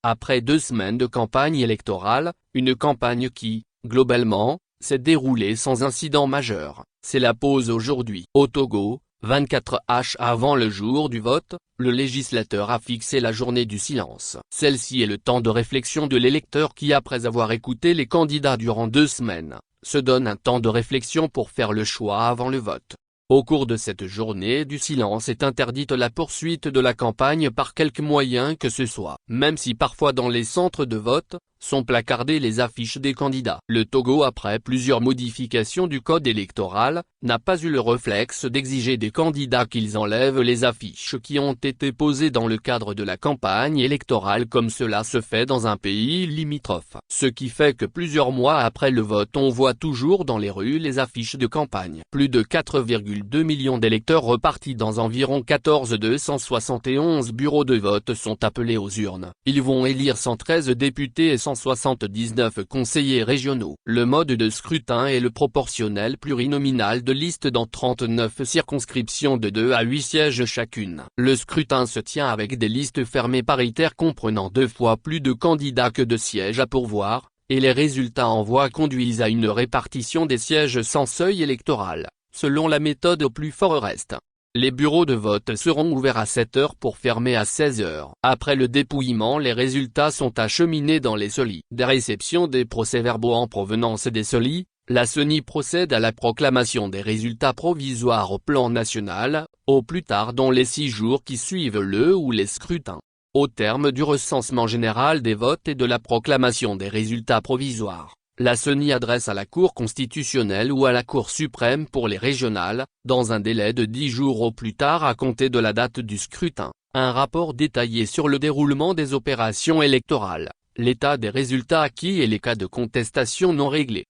Après 2 semaines de campagne électorale, une campagne qui, globalement, s'est déroulée sans incident majeur, c'est la pause aujourd'hui. Au Togo, 24 h avant le jour du vote, le législateur a fixé la journée du silence. Celle-ci est le temps de réflexion de l'électeur qui, après avoir écouté les candidats durant 2 semaines, se donne un temps de réflexion pour faire le choix avant le vote. Au cours de cette journée du silence est interdite la poursuite de la campagne par quelque moyen que ce soit, même si parfois dans les centres de vote, sont placardées les affiches des candidats. Le Togo, après plusieurs modifications du code électoral, n'a pas eu le réflexe d'exiger des candidats qu'ils enlèvent les affiches qui ont été posées dans le cadre de la campagne électorale comme cela se fait dans un pays limitrophe. Ce qui fait que plusieurs mois après le vote on voit toujours dans les rues les affiches de campagne. Plus de 4,2 millions d'électeurs repartis dans environ 14 271 bureaux de vote sont appelés aux urnes. Ils vont élire 113 députés et 179 conseillers régionaux. Le mode de scrutin est le proportionnel plurinominal de liste dans 39 circonscriptions de 2 à 8 sièges chacune. Le scrutin se tient avec des listes fermées paritaires comprenant 2 fois plus de candidats que de sièges à pourvoir, et les résultats en voix conduisent à une répartition des sièges sans seuil électoral, selon la méthode au plus fort reste. Les bureaux de vote seront ouverts à 7 h pour fermer à 16 h. Après le dépouillement, les résultats sont acheminés dans les CELI. Des réceptions des procès-verbaux en provenance des CELI, la CENI procède à la proclamation des résultats provisoires au plan national, au plus tard dans les 6 jours qui suivent le ou les scrutins. Au terme du recensement général des votes et de la proclamation des résultats provisoires, la CENI adresse à la Cour constitutionnelle ou à la Cour suprême pour les régionales, dans un délai de 10 jours au plus tard à compter de la date du scrutin, un rapport détaillé sur le déroulement des opérations électorales, l'état des résultats acquis et les cas de contestation non réglés.